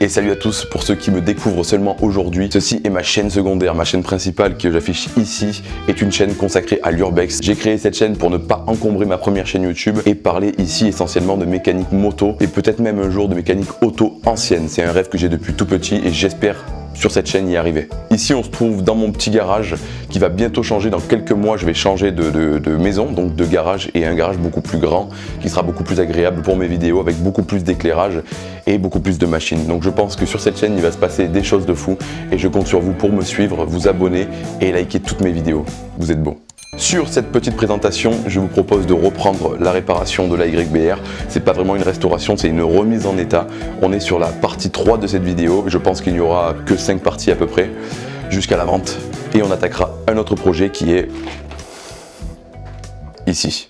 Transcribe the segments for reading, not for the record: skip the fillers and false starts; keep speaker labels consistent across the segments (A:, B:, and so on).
A: Et salut à tous pour ceux qui me découvrent seulement aujourd'hui. Ceci est ma chaîne secondaire, ma chaîne principale que j'affiche ici est une chaîne consacrée à l'urbex. J'ai créé cette chaîne pour ne pas encombrer ma première chaîne YouTube et parler ici essentiellement de mécanique moto et peut-être même un jour de mécanique auto ancienne. C'est un rêve que j'ai depuis tout petit et j'espère sur cette chaîne y arriver. Ici on se trouve dans mon petit garage qui va bientôt changer. Dans quelques mois je vais changer de maison, donc de garage, et un garage beaucoup plus grand qui sera beaucoup plus agréable pour mes vidéos avec beaucoup plus d'éclairage et beaucoup plus de machines. Donc je pense que sur cette chaîne il va se passer des choses de fou et je compte sur vous pour me suivre, vous abonner et liker toutes mes vidéos. Vous êtes beaux. Sur cette petite présentation, je vous propose de reprendre la réparation de la YBR. C'est pas vraiment une restauration, c'est une remise en état. On est sur la partie 3 de cette vidéo. Je pense qu'il n'y aura que 5 parties à peu près, jusqu'à la vente. Et on attaquera un autre projet qui est ici.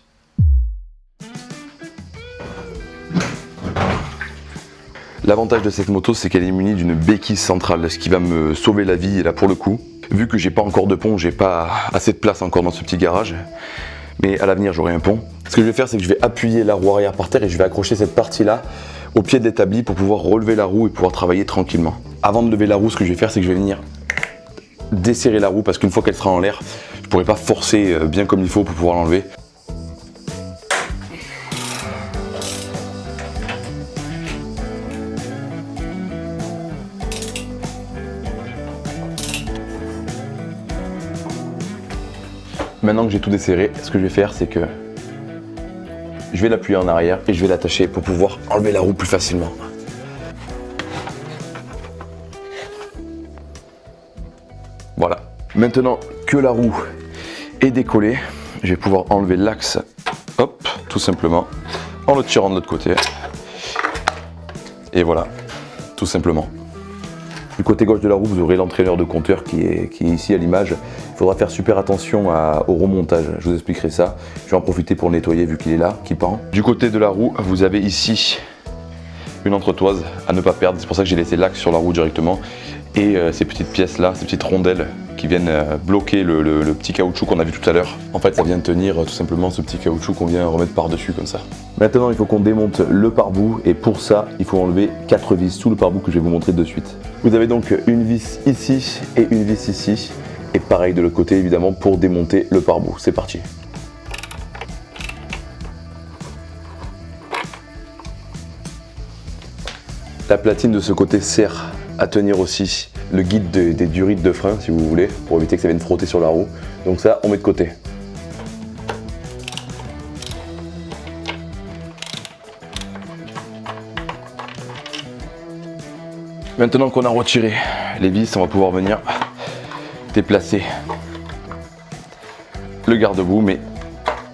A: L'avantage de cette moto, c'est qu'elle est munie d'une béquille centrale, ce qui va me sauver la vie là pour le coup. Vu que j'ai pas encore de pont, j'ai pas assez de place encore dans ce petit garage, mais à l'avenir j'aurai un pont. Ce que je vais faire, c'est que je vais appuyer la roue arrière par terre et je vais accrocher cette partie-là au pied de l'établi pour pouvoir relever la roue et pouvoir travailler tranquillement. Avant de lever la roue, ce que je vais faire, c'est que je vais venir desserrer la roue parce qu'une fois qu'elle sera en l'air, je pourrai pas forcer bien comme il faut pour pouvoir l'enlever. Maintenant que j'ai tout desserré, ce que je vais faire, c'est que je vais l'appuyer en arrière et je vais l'attacher pour pouvoir enlever la roue plus facilement. Voilà. Maintenant que la roue est décollée, je vais pouvoir enlever l'axe, hop, tout simplement, en le tirant de l'autre côté. Et voilà, tout simplement. Du côté gauche de la roue, vous aurez l'entraîneur de compteur qui est ici à l'image. Il faudra faire super attention au remontage, je vous expliquerai ça. Je vais en profiter pour le nettoyer vu qu'il est là, qu'il pend. Du côté de la roue, vous avez ici une entretoise à ne pas perdre. C'est pour ça que j'ai laissé l'axe sur la roue directement. Et ces petites pièces là, ces petites rondelles qui viennent bloquer le petit caoutchouc qu'on a vu tout à l'heure. En fait, ça vient tenir tout simplement ce petit caoutchouc qu'on vient remettre par-dessus comme ça. Maintenant, il faut qu'on démonte le pare-bout et pour ça, il faut enlever 4 vis sous le pare-bout que je vais vous montrer de suite. Vous avez donc une vis ici et une vis ici. Et pareil de l'autre côté évidemment pour démonter le pare-bout. C'est parti. La platine de ce côté sert à tenir aussi le guide des durites de frein si vous voulez, pour éviter que ça vienne frotter sur la roue. Donc ça, on met de côté. Maintenant qu'on a retiré les vis, on va pouvoir venir déplacer le garde-boue, mais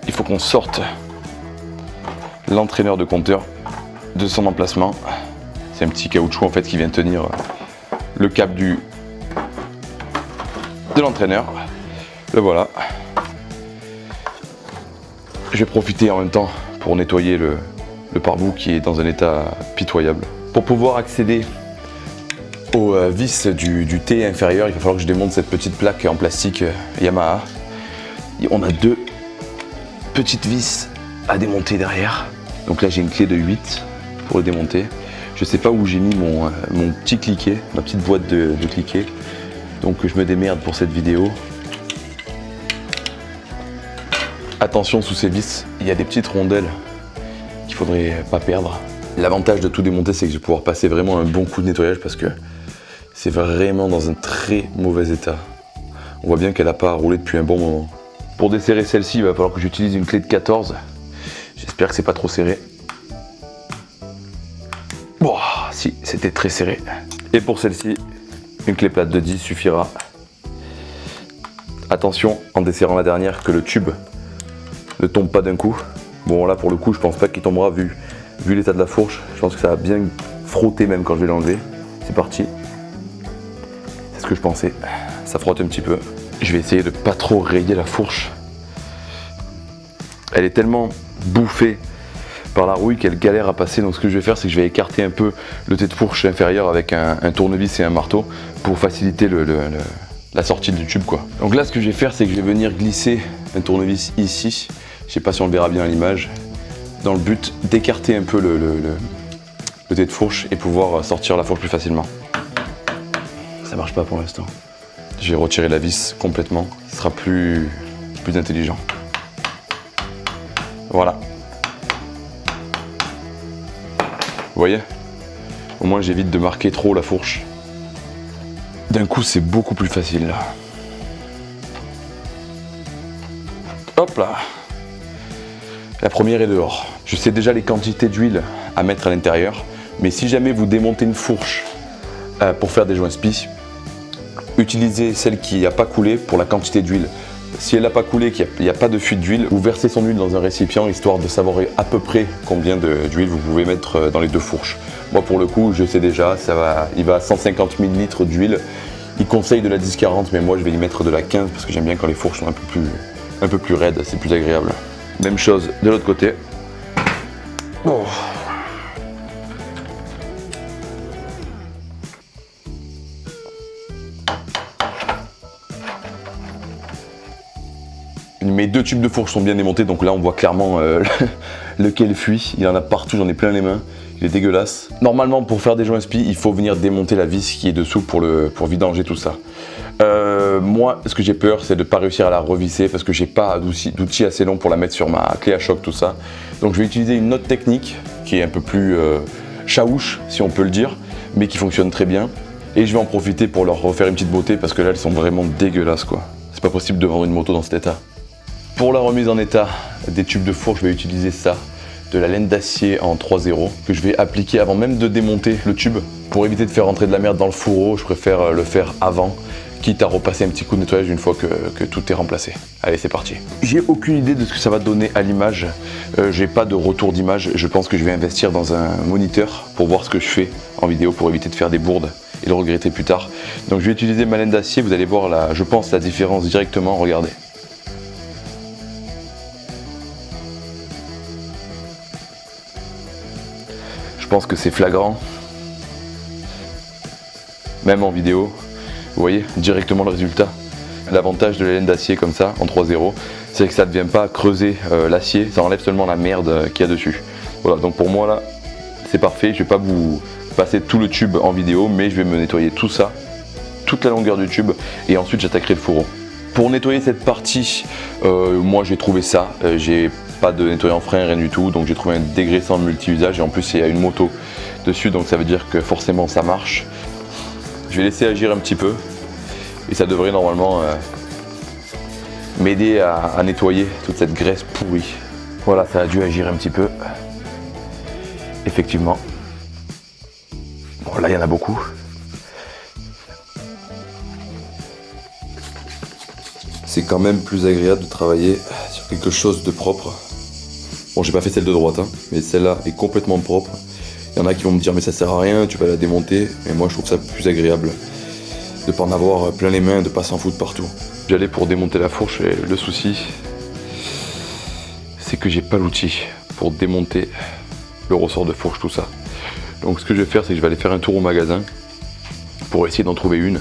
A: il faut qu'on sorte l'entraîneur de compteur de son emplacement. C'est un petit caoutchouc en fait qui vient tenir le cap de l'entraîneur. Le voilà. Je vais profiter en même temps pour nettoyer le pare-bout qui est dans un état pitoyable. Pour pouvoir accéder aux vis du T inférieur, il va falloir que je démonte cette petite plaque en plastique Yamaha. Et on a 2 petites vis à démonter derrière. Donc là j'ai une clé de 8 pour le démonter. Je sais pas où j'ai mis mon petit cliquet, ma petite boîte de cliquet. Donc je me démerde pour cette vidéo. Attention, sous ces vis, il y a des petites rondelles qu'il faudrait pas perdre. L'avantage de tout démonter, c'est que je vais pouvoir passer vraiment un bon coup de nettoyage parce que c'est vraiment dans un très mauvais état. On voit bien qu'elle n'a pas roulé depuis un bon moment. Pour desserrer celle-ci, il va falloir que j'utilise une clé de 14. J'espère que c'est pas trop serré. Bon, si, c'était très serré. Et pour celle-ci, une clé plate de 10 suffira. Attention, en desserrant la dernière, que le tube ne tombe pas d'un coup. Bon, là pour le coup, je pense pas qu'il tombera vu l'état de la fourche. Je pense que ça va bien frotter même quand je vais l'enlever. C'est parti. C'est ce que je pensais. Ça frotte un petit peu. Je vais essayer de pas trop rayer la fourche. Elle est tellement bouffée par la rouille qu'elle galère à passer. Donc ce que je vais faire, c'est que je vais écarter un peu le tête de fourche inférieur avec un tournevis et un marteau pour faciliter la sortie du tube quoi. Donc là ce que je vais faire, c'est que je vais venir glisser un tournevis ici. Je sais pas si on le verra bien à l'image. Dans le but d'écarter un peu le dé de fourche et pouvoir sortir la fourche plus facilement. Ça marche pas pour l'instant. Je vais retirer la vis complètement, ce sera plus intelligent. Voilà. Vous voyez? Au moins j'évite de marquer trop la fourche. D'un coup c'est beaucoup plus facile là. Hop là. La première est dehors. Je sais déjà les quantités d'huile à mettre à l'intérieur, mais si jamais vous démontez une fourche pour faire des joints spi, utilisez celle qui n'a pas coulé pour la quantité d'huile. Si elle n'a pas coulé, qu'il n'y a pas de fuite d'huile, vous versez son huile dans un récipient histoire de savoir à peu près combien d'huile vous pouvez mettre dans les deux fourches. Moi pour le coup, je sais déjà, il va à 150 ml d'huile. Il conseille de la 10-40, mais moi je vais y mettre de la 15 parce que j'aime bien quand les fourches sont un peu plus raides, c'est plus agréable. Même chose de l'autre côté. Oh. Mes deux tubes de fourche sont bien démontés, donc là on voit clairement lequel fuit. Il y en a partout, j'en ai plein les mains. Il est dégueulasse. Normalement, pour faire des joints spi, il faut venir démonter la vis qui est dessous pour vidanger tout ça. Moi, ce que j'ai peur, c'est de ne pas réussir à la revisser parce que j'ai pas d'outil assez long pour la mettre sur ma clé à choc, tout ça. Donc je vais utiliser une autre technique qui est un peu plus chaouche, si on peut le dire, mais qui fonctionne très bien. Et je vais en profiter pour leur refaire une petite beauté parce que là, elles sont vraiment dégueulasses, quoi. C'est pas possible de vendre une moto dans cet état. Pour la remise en état des tubes de fourche, je vais utiliser ça, de la laine d'acier en 3-0 que je vais appliquer avant même de démonter le tube. Pour éviter de faire rentrer de la merde dans le fourreau, je préfère le faire avant, quitte à repasser un petit coup de nettoyage une fois que tout est remplacé. Allez, c'est parti. J'ai aucune idée de ce que ça va donner à l'image. J'ai pas de retour d'image. Je pense que je vais investir dans un moniteur pour voir ce que je fais en vidéo pour éviter de faire des bourdes et le regretter plus tard. Donc je vais utiliser ma laine d'acier. Vous allez voir je pense la différence directement. Regardez. Je pense que c'est flagrant, même en vidéo, vous voyez directement le résultat. L'avantage de la laine d'acier comme ça, en 3-0, c'est que ça ne vient pas creuser l'acier, ça enlève seulement la merde qu'il y a dessus. Voilà, donc pour moi là, c'est parfait, je ne vais pas vous passer tout le tube en vidéo, mais je vais me nettoyer tout ça, toute la longueur du tube, et ensuite j'attaquerai le fourreau. Pour nettoyer cette partie, moi j'ai trouvé ça, j'ai pas de nettoyant frein, rien du tout, donc j'ai trouvé un dégraissant multi-usage et en plus il y a une moto dessus, donc ça veut dire que forcément ça marche. Je vais laisser agir un petit peu et ça devrait normalement m'aider à nettoyer toute cette graisse pourrie. Voilà, ça a dû agir un petit peu. Effectivement. Bon, là il y en a beaucoup. C'est quand même plus agréable de travailler sur quelque chose de propre. Bon, j'ai pas fait celle de droite, hein, mais celle-là est complètement propre. Il y en a qui vont me dire mais ça sert à rien, tu vas la démonter. Mais moi je trouve ça plus agréable de pas en avoir plein les mains, de pas s'en foutre partout. J'allais pour démonter la fourche et le souci, c'est que j'ai pas l'outil pour démonter le ressort de fourche, tout ça. Donc ce que je vais faire, c'est que je vais aller faire un tour au magasin pour essayer d'en trouver une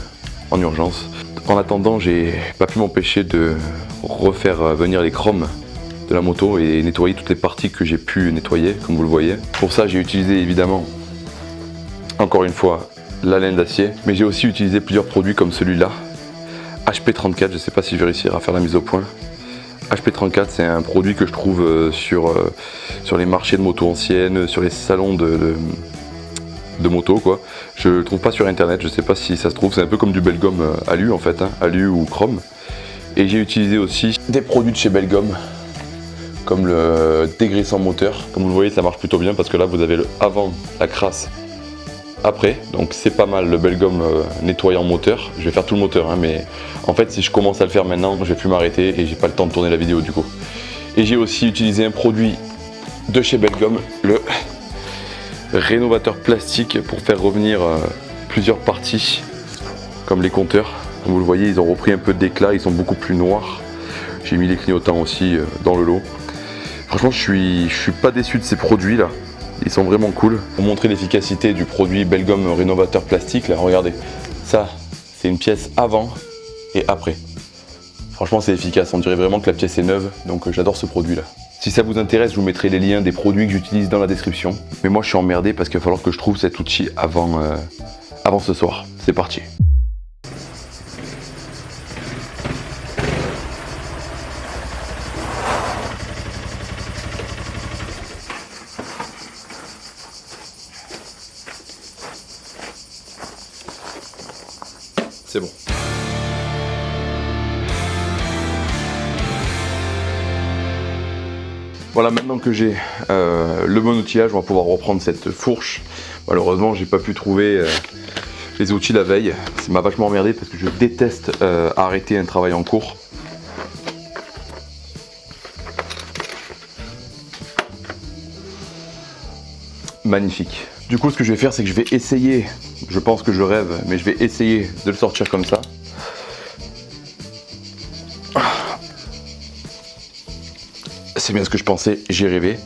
A: en urgence. En attendant, j'ai pas pu m'empêcher de refaire venir les chromes de la moto et nettoyer toutes les parties que j'ai pu nettoyer, comme vous le voyez. Pour ça, j'ai utilisé évidemment, encore une fois, la laine d'acier, mais j'ai aussi utilisé plusieurs produits comme celui-là, HP34, je ne sais pas si je vais réussir à faire la mise au point. HP34, c'est un produit que je trouve sur les marchés de motos anciennes, sur les salons de moto, quoi. Je le trouve pas sur internet, je sais pas si ça se trouve, c'est un peu comme du Belgum alu en fait, hein, alu ou chrome. Et j'ai utilisé aussi des produits de chez Belgum, comme le dégraissant moteur. Comme vous le voyez, ça marche plutôt bien parce que là vous avez le avant, la crasse, après. Donc c'est pas mal le Belgum nettoyant moteur. Je vais faire tout le moteur, hein, mais en fait si je commence à le faire maintenant, je vais plus m'arrêter et j'ai pas le temps de tourner la vidéo du coup. Et j'ai aussi utilisé un produit de chez Belgum, le rénovateur plastique pour faire revenir plusieurs parties comme les compteurs. Comme vous le voyez, ils ont repris un peu d'éclat, ils sont beaucoup plus noirs. J'ai mis les clignotants aussi dans le lot. Franchement, je suis pas déçu de ces produits là. Ils sont vraiment cool. Pour montrer l'efficacité du produit Belgum rénovateur plastique, là, regardez. Ça, c'est une pièce avant et après. Franchement, c'est efficace. On dirait vraiment que la pièce est neuve. Donc j'adore ce produit là. Si ça vous intéresse, je vous mettrai les liens des produits que j'utilise dans la description. Mais moi je suis emmerdé parce qu'il va falloir que je trouve cet outil avant ce soir. C'est parti. C'est bon. Voilà, maintenant que j'ai le bon outillage, on va pouvoir reprendre cette fourche. Malheureusement, j'ai pas pu trouver les outils la veille. Ça m'a vachement emmerdé parce que je déteste arrêter un travail en cours. Magnifique. Du coup, ce que je vais faire, c'est que je vais essayer, je pense que je rêve, mais je vais essayer de le sortir comme ça. C'est bien ce que je pensais, j'ai rêvé.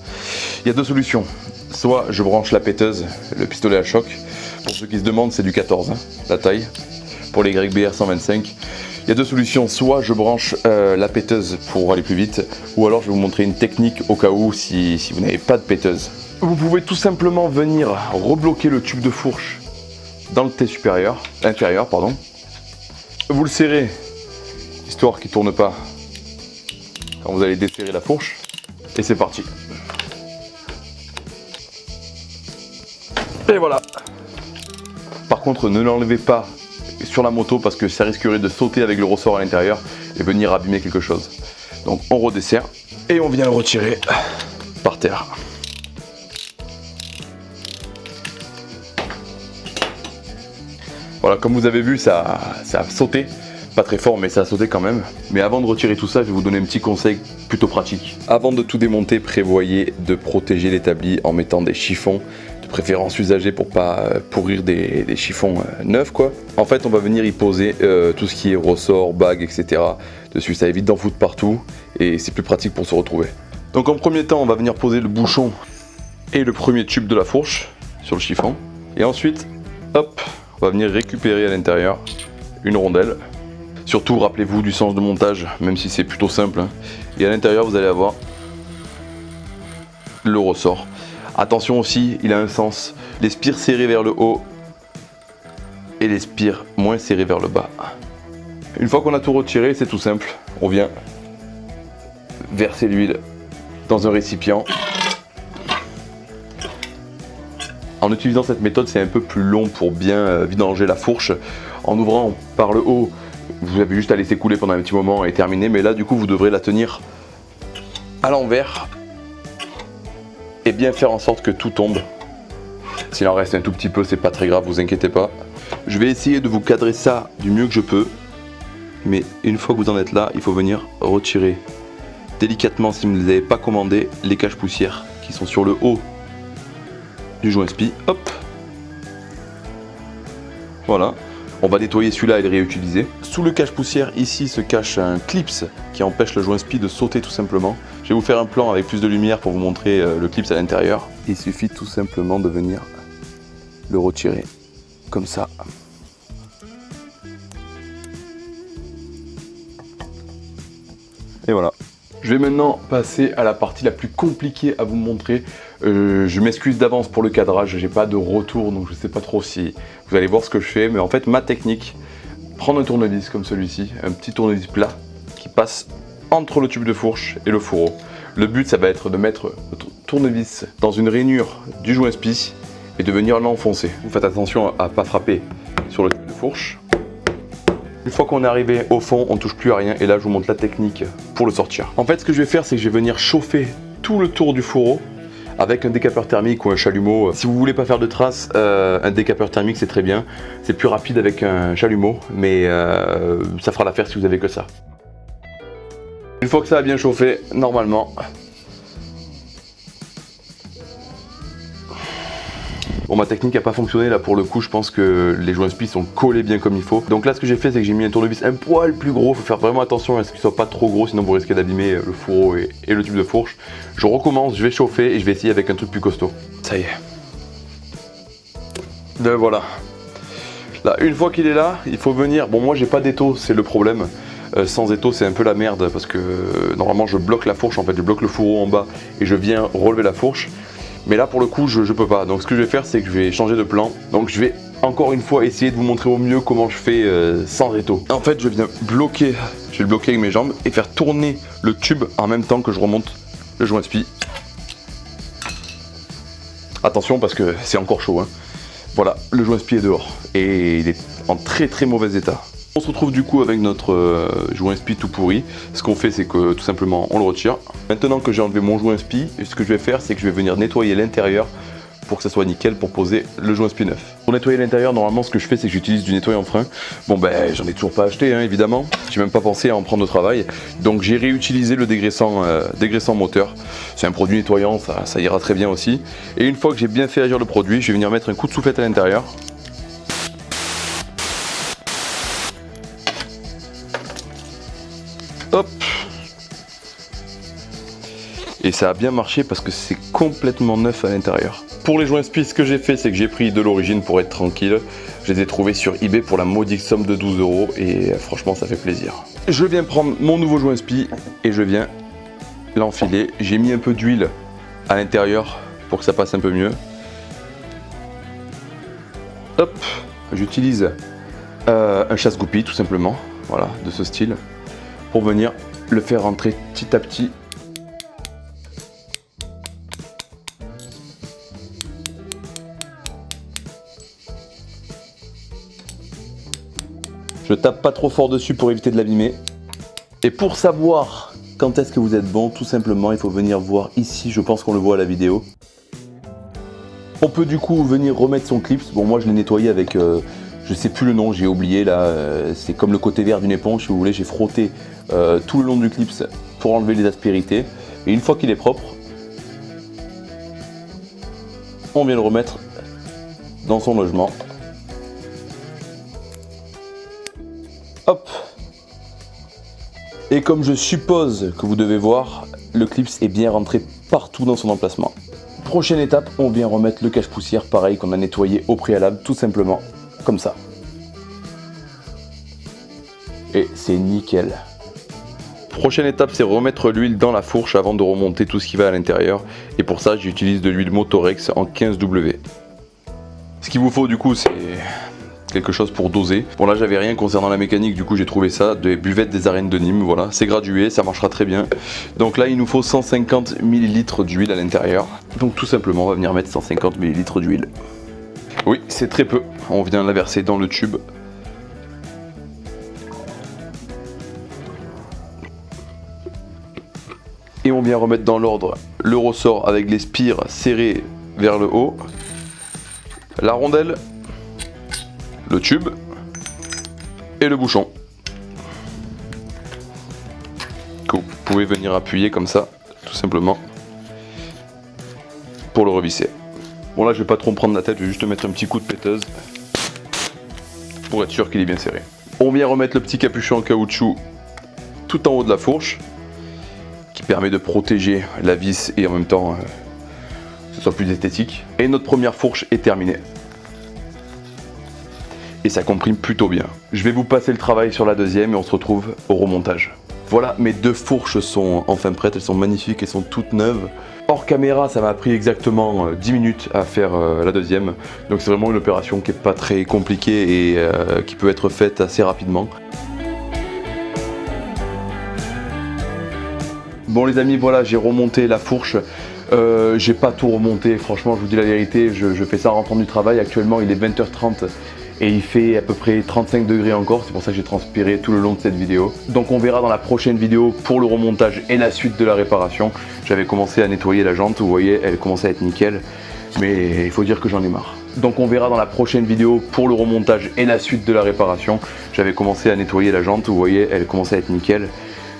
A: Il y a deux solutions. Soit je branche la péteuse, le pistolet à choc. Pour ceux qui se demandent, c'est du 14, hein, la taille. Pour les YBR 125. Il y a deux solutions. Soit je branche la péteuse pour aller plus vite, ou alors je vais vous montrer une technique au cas où si vous n'avez pas de péteuse. Vous pouvez tout simplement venir rebloquer le tube de fourche dans le T inférieur, pardon. Vous le serrez, histoire qu'il ne tourne pas quand vous allez desserrer la fourche. Et c'est parti. Et voilà. Par contre, ne l'enlevez pas sur la moto parce que ça risquerait de sauter avec le ressort à l'intérieur et venir abîmer quelque chose. Donc on redessert et on vient le retirer par terre. Voilà, comme vous avez vu, ça a sauté. Pas très fort, mais ça a sauté quand même. Mais avant de retirer tout ça, je vais vous donner un petit conseil plutôt pratique. Avant de tout démonter, prévoyez de protéger l'établi en mettant des chiffons, de préférence usagés pour pas pourrir des chiffons neufs, quoi. En fait, on va venir y poser tout ce qui est ressort, bague, etc. dessus. Ça évite d'en foutre partout et c'est plus pratique pour se retrouver. Donc en premier temps, on va venir poser le bouchon et le premier tube de la fourche sur le chiffon. Et ensuite, hop, on va venir récupérer à l'intérieur une rondelle. Surtout, rappelez-vous du sens de montage, même si c'est plutôt simple. Hein. Et à l'intérieur, vous allez avoir le ressort. Attention aussi, il a un sens. Les spires serrées vers le haut et les spires moins serrées vers le bas. Une fois qu'on a tout retiré, c'est tout simple. On vient verser l'huile dans un récipient. En utilisant cette méthode, c'est un peu plus long pour bien vidanger la fourche. En ouvrant par le haut, vous avez juste à laisser couler pendant un petit moment et terminer. Mais là, du coup, vous devrez la tenir à l'envers et bien faire en sorte que tout tombe. S'il en reste un tout petit peu, c'est pas très grave, vous inquiétez pas. Je vais essayer de vous cadrer ça du mieux que je peux. Mais une fois que vous en êtes là, il faut venir retirer délicatement, si vous ne les avez pas commandés, les caches-poussières qui sont sur le haut du joint spi. Hop, voilà. On va nettoyer celui-là et le réutiliser. Sous le cache-poussière, ici, se cache un clips qui empêche le joint spi de sauter tout simplement. Je vais vous faire un plan avec plus de lumière pour vous montrer le clips à l'intérieur. Il suffit tout simplement de venir le retirer comme ça. Et voilà. Je vais maintenant passer à la partie la plus compliquée à vous montrer. Je m'excuse d'avance pour le cadrage, j'ai pas de retour, donc je sais pas trop si vous allez voir ce que je fais. Mais en fait, ma technique, prendre un tournevis comme celui-ci, un petit tournevis plat qui passe entre le tube de fourche et le fourreau. Le but, ça va être de mettre le tournevis dans une rainure du joint spi et de venir l'enfoncer. Vous faites attention à pas frapper sur le tube de fourche. Une fois qu'on est arrivé au fond, on ne touche plus à rien et là je vous montre la technique pour le sortir. En fait, ce que je vais faire, c'est que je vais venir chauffer tout le tour du fourreau avec un décapeur thermique ou un chalumeau. Si vous voulez pas faire de traces, un décapeur thermique c'est très bien. C'est plus rapide avec un chalumeau, mais ça fera l'affaire si vous avez que ça. Une fois que ça a bien chauffé, normalement, bon, ma technique n'a pas fonctionné là pour le coup, je pense que les joints spi sont collés bien comme il faut. Donc là ce que j'ai fait, c'est que j'ai mis un tournevis un poil plus gros. Faut faire vraiment attention à ce qu'il soit pas trop gros, sinon vous risquez d'abîmer le fourreau et le tube de fourche. Je recommence, je vais chauffer et je vais essayer avec un truc plus costaud. Ça y est. Voilà. Là, une fois qu'il est là, il faut venir. Bon, moi j'ai pas d'étau, c'est le problème. sans étau c'est un peu la merde parce que normalement je bloque la fourche, en fait je bloque le fourreau en bas et je viens relever la fourche. Mais là pour le coup je peux pas, donc ce que je vais faire c'est que je vais changer de plan. Donc je vais encore une fois essayer de vous montrer au mieux comment je fais sans étau. En fait je viens bloquer, je vais le bloquer avec mes jambes et faire tourner le tube en même temps que je remonte le joint spi. Attention parce que c'est encore chaud hein. Voilà, le joint spi est dehors et il est en très mauvais état. On se retrouve du coup avec notre joint spi tout pourri. Ce qu'on fait c'est que tout simplement on le retire. Maintenant que j'ai enlevé mon joint spi, ce que je vais faire c'est que je vais venir nettoyer l'intérieur pour que ça soit nickel pour poser le joint spi neuf. Pour nettoyer l'intérieur, normalement ce que je fais c'est que j'utilise du nettoyant frein. Bon ben j'en ai toujours pas acheté hein, évidemment, j'ai même pas pensé à en prendre au travail. Donc j'ai réutilisé le dégraissant moteur. C'est un produit nettoyant, ça ira très bien aussi. Et une fois que j'ai bien fait agir le produit, je vais venir mettre un coup de soufflette à l'intérieur. Hop. Et ça a bien marché parce que c'est complètement neuf à l'intérieur. Pour les joints spi, ce que j'ai fait, c'est que j'ai pris de l'origine pour être tranquille. Je les ai trouvés sur eBay pour la modique somme de 12 € et franchement ça fait plaisir. Je viens prendre mon nouveau joint spi et je viens l'enfiler. J'ai mis un peu d'huile à l'intérieur pour que ça passe un peu mieux. Hop, j'utilise un chasse-goupille tout simplement, voilà, de ce style, pour venir le faire rentrer petit à petit. Je tape pas trop fort dessus pour éviter de l'abîmer. Et pour savoir quand est-ce que vous êtes bon, tout simplement, il faut venir voir ici, je pense qu'on le voit à la vidéo. On peut du coup venir remettre son clips. Bon, moi je l'ai nettoyé avec, je sais plus le nom, j'ai oublié là, c'est comme le côté vert d'une éponge, si vous voulez, j'ai frotté tout le long du clips pour enlever les aspérités. Et une fois qu'il est propre, on vient le remettre dans son logement. Hop. Et comme je suppose que vous devez voir, le clips est bien rentré partout dans son emplacement. Prochaine étape, on vient remettre le cache-poussière, pareil qu'on a nettoyé au préalable, tout simplement, comme ça. Et c'est nickel. Prochaine étape, c'est remettre l'huile dans la fourche avant de remonter tout ce qui va à l'intérieur. Et pour ça, j'utilise de l'huile Motorex en 15W. Ce qu'il vous faut du coup, c'est quelque chose pour doser. Bon là j'avais rien concernant la mécanique, du coup j'ai trouvé ça, des buvettes des arènes de Nîmes, voilà, c'est gradué, ça marchera très bien. Donc là il nous faut 150 ml d'huile à l'intérieur. Donc tout simplement on va venir mettre 150 ml d'huile. Oui, c'est très peu, on vient la verser dans le tube. Et on vient remettre dans l'ordre le ressort avec les spires serrés vers le haut, la rondelle, le tube et le bouchon que vous pouvez venir appuyer comme ça tout simplement pour le revisser. Bon là je vais pas trop me prendre la tête, je vais juste mettre un petit coup de péteuse pour être sûr qu'il est bien serré. On vient remettre le petit capuchon en caoutchouc tout en haut de la fourche qui permet de protéger la vis et en même temps que ce soit plus esthétique. Et notre première fourche est terminée. Et ça comprime plutôt bien. Je vais vous passer le travail sur la deuxième et on se retrouve au remontage. Voilà, mes deux fourches sont enfin prêtes, elles sont magnifiques, elles sont toutes neuves. Hors caméra, ça m'a pris exactement 10 minutes à faire la deuxième. Donc c'est vraiment une opération qui n'est pas très compliquée et qui peut être faite assez rapidement. Bon les amis, voilà, j'ai remonté la fourche. J'ai pas tout remonté, franchement je vous dis la vérité, je fais ça en rentrant du travail. Actuellement il est 20h30. Et il fait à peu près 35 degrés encore, c'est pour ça que j'ai transpiré tout le long de cette vidéo. Donc on verra dans la prochaine vidéo pour le remontage et la suite de la réparation. J'avais commencé à nettoyer la jante, vous voyez, elle commençait à être nickel, mais il faut dire que j'en ai marre. Donc on verra dans la prochaine vidéo pour le remontage et la suite de la réparation. J'avais commencé à nettoyer la jante, vous voyez, elle commençait à être nickel,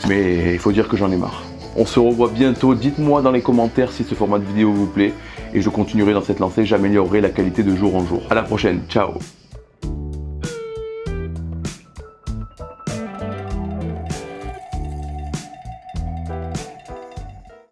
A: mais il faut dire que j'en ai marre. On se revoit bientôt, dites-moi dans les commentaires si ce format de vidéo vous plaît et je continuerai dans cette lancée, j'améliorerai la qualité de jour en jour. À la prochaine, ciao.